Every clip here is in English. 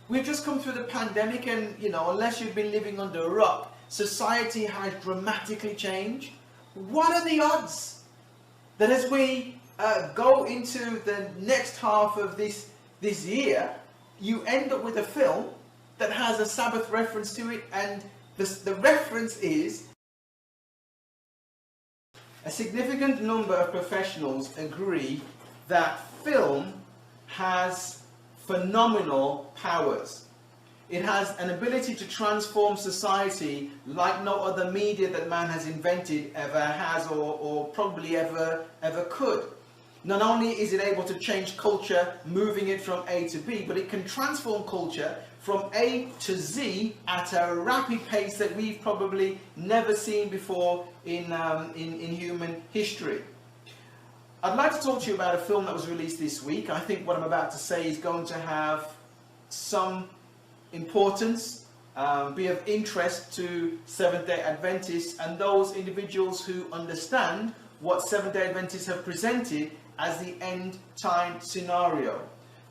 We've just come through the pandemic and, you know, unless you've been living under a rock, society has dramatically changed. What are the odds that as we go into the next half of this year, you end up with a film that has a Sabbath reference to it, and the reference is a significant number of professionals agree that film has phenomenal powers. It has an ability to transform society like no other media that man has invented ever has or probably ever could. Not only is it able to change culture, moving it from A to B, but it can transform culture from A to Z at a rapid pace that we've probably never seen before in human history. I'd like to talk to you about a film that was released this week. I think what I'm about to say is going to have some importance, be of interest to Seventh-day Adventists and those individuals who understand what Seventh-day Adventists have presented as the end time scenario.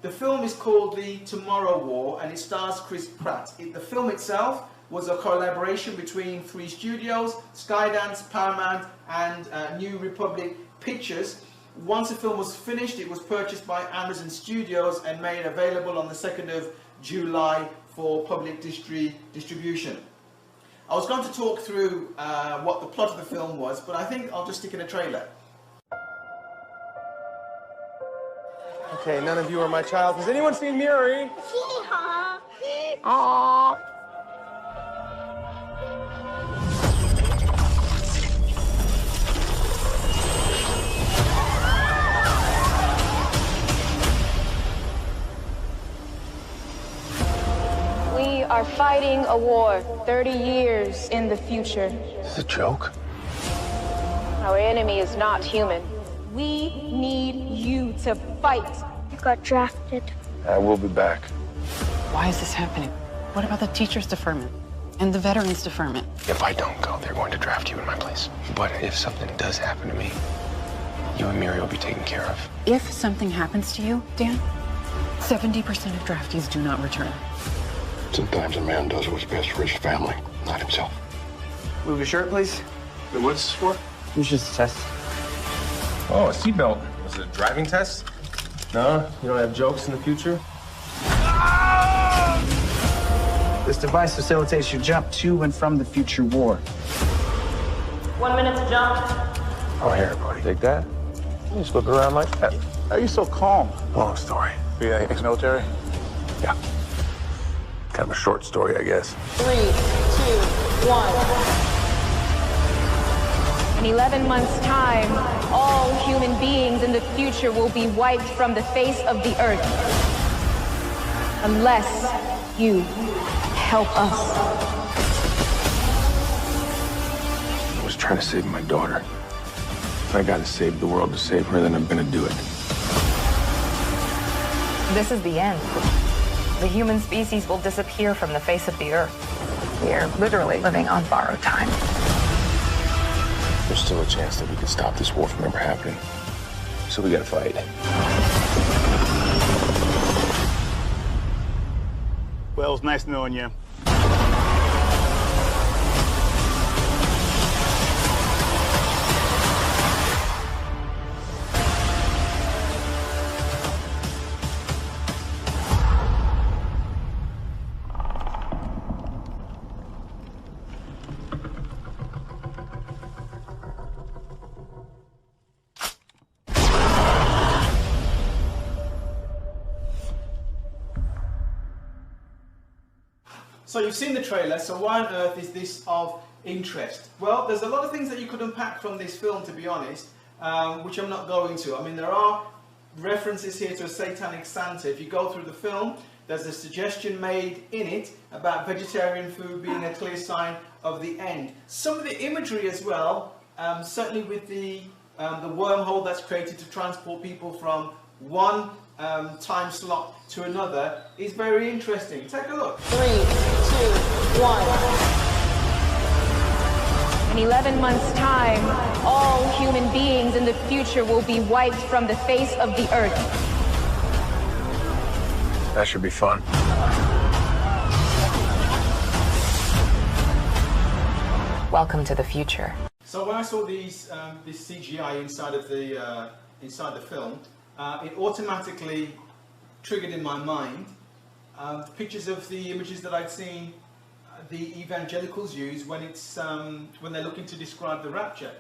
The film is called The Tommorow War and it stars Chris Pratt. The film itself was a collaboration between 3 studios, Skydance, Paramount and New Republic Pictures. Once the film was finished, it was purchased by Amazon Studios and made available on the 2nd of July for public distribution. I was going to talk through what the plot of the film was, but I think I'll just stick in a trailer. Okay, none of you are my child. Has anyone seen Miri? Aww. We are fighting a war 30 years in the future. Is this a joke? Our enemy is not human. We need you to fight. I got drafted. I will be back. Why is this happening? What about the teachers' deferment and the veterans' deferment? If I don't go, they're going to draft you in my place. But if something does happen to me, you and Miri will be taken care of. If something happens to you, Dan, 70% of draftees do not return. Sometimes a man does what's best for his family, not himself. Move your shirt, please. What's this for? It's just a test. Oh, a seatbelt. Was it a driving test? No? You don't have jokes in the future? This device facilitates your jump to and from the future war. 1 minute to jump. Oh, here, buddy. Take that. You just look around like that. How are you so calm? Long story. Yeah, ex-military? Yeah. Kind of a short story, I guess. 3, 2, 1. In 11 months' time, all human beings in the future will be wiped from the face of the earth. Unless you help us. I was trying to save my daughter. If I gotta save the world to save her, then I'm gonna do it. This is the end. The human species will disappear from the face of the earth. We are literally living on borrowed time. There's still a chance that we could stop this war from ever happening. So we gotta fight. Well, it's nice knowing you. So you've seen the trailer, so why on earth is this of interest? Well, there's a lot of things that you could unpack from this film, to be honest, which I'm not going to. I mean, there are references here to a satanic Santa. If you go through the film, there's a suggestion made in it about vegetarian food being a clear sign of the end. Some of the imagery as well, certainly with the wormhole that's created to transport people from one time slot to another, is very interesting. Take a look. 3, 2, 1. In 11 months' time, all human beings in the future will be wiped from the face of the earth. That should be fun. Welcome to the future. So when I saw this CGI inside the film, it automatically triggered in my mind pictures of the images that I'd seen the evangelicals use when they're looking to describe the rapture,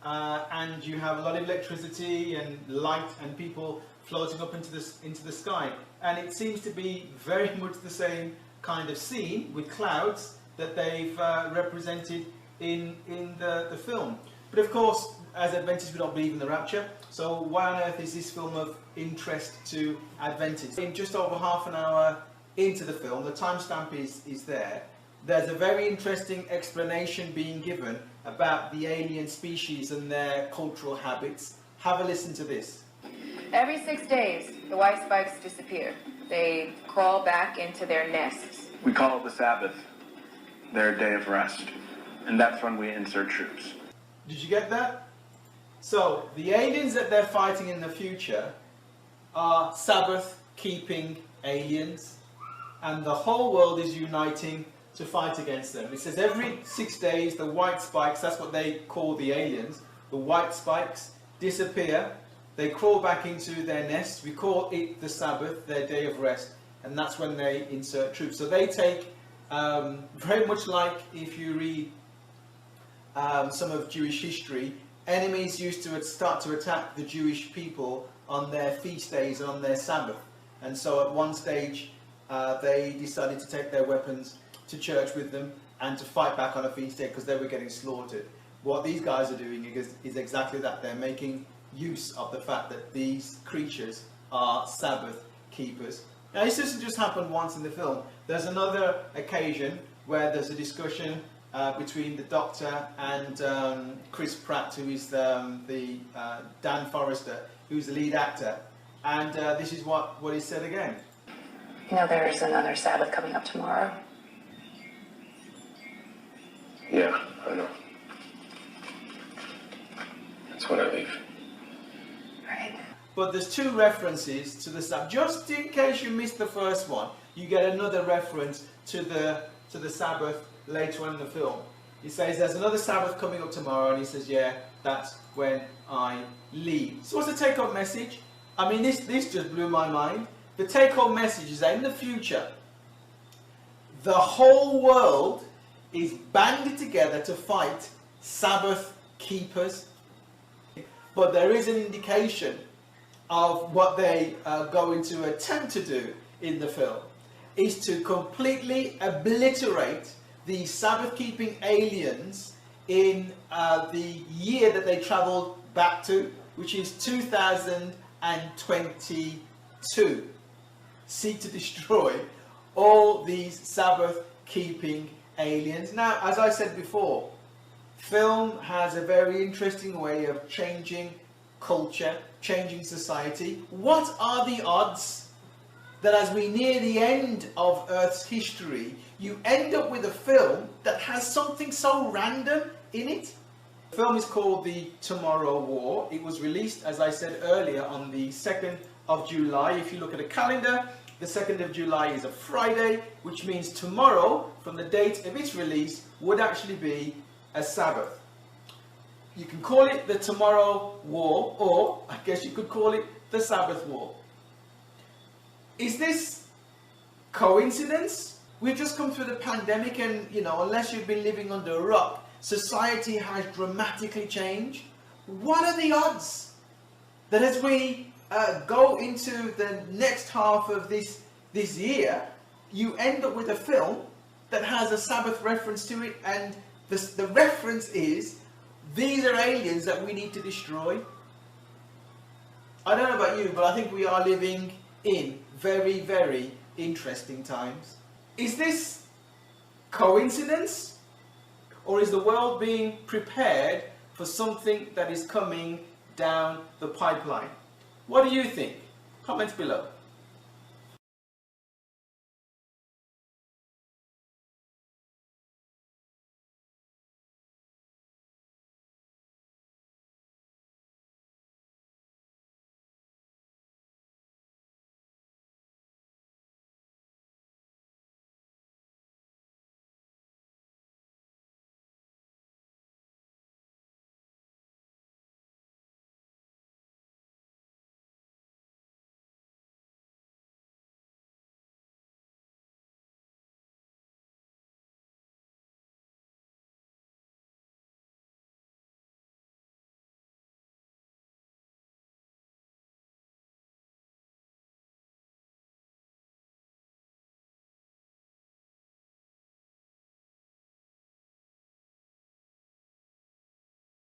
and you have a lot of electricity and light and people floating up into the sky, and it seems to be very much the same kind of scene with clouds that they've represented in the film. But of course, as Adventists, we don't believe in the rapture, so why on earth is this film of interest to Adventists? In just over half an hour into the film, the timestamp is there. There's a very interesting explanation being given about the alien species and their cultural habits. Have a listen to this. Every 6 days, the white spikes disappear. They crawl back into their nests. We call it the Sabbath, their day of rest. And that's when we insert troops. Did you get that? So, the aliens that they're fighting in the future are Sabbath-keeping aliens, and the whole world is uniting to fight against them. It says every 6 days the white spikes, that's what they call the aliens, the white spikes disappear, they crawl back into their nests, we call it the Sabbath, their day of rest, and that's when they insert troops. So they take, very much like if you read some of Jewish history, enemies used to start to attack the Jewish people on their feast days and on their Sabbath. And so at one stage they decided to take their weapons to church with them and to fight back on a feast day because they were getting slaughtered. What these guys are doing is exactly that. They're making use of the fact that these creatures are Sabbath keepers. Now this doesn't just happen once in the film. There's another occasion where there's a discussion between the Doctor and Chris Pratt, who is Dan Forrester, who's the lead actor, and this is what he said again. You know, there's another Sabbath coming up tomorrow. Yeah, I know. That's when I leave. Right. But there's two references to the Sabbath. Just in case you missed the first one, you get another reference to the Sabbath later on in the film. He says there's another Sabbath coming up tomorrow, and he says, yeah, that's when I leave. So what's the take-home message? I mean, this just blew my mind. The take-home message is that in the future, the whole world is banded together to fight Sabbath keepers. But there is an indication of what they are going to attempt to do in the film, is to completely obliterate the Sabbath-keeping aliens in the year that they travelled back to, which is 2022. Seek to destroy all these Sabbath-keeping aliens. Now, as I said before, film has a very interesting way of changing culture, changing society. What are the odds that as we near the end of Earth's history, you end up with a film that has something so random in it? The film is called The Tommorow War. It was released, as I said earlier, on the 2nd of July. If you look at a calendar, the 2nd of July is a Friday, which means tomorrow, from the date of its release, would actually be a Sabbath. You can call it the Tommorow War, or I guess you could call it the Sabbath War. Is this coincidence? We've just come through the pandemic, and unless you've been living under a rock, society has dramatically changed. What are the odds that as we go into the next half of this year, you end up with a film that has a Sabbath reference to it, and the reference is, these are aliens that we need to destroy? I don't know about you, but I think we are living in very, very interesting times. Is this coincidence? Or is the world being prepared for something that is coming down the pipeline? What do you think? Comments below.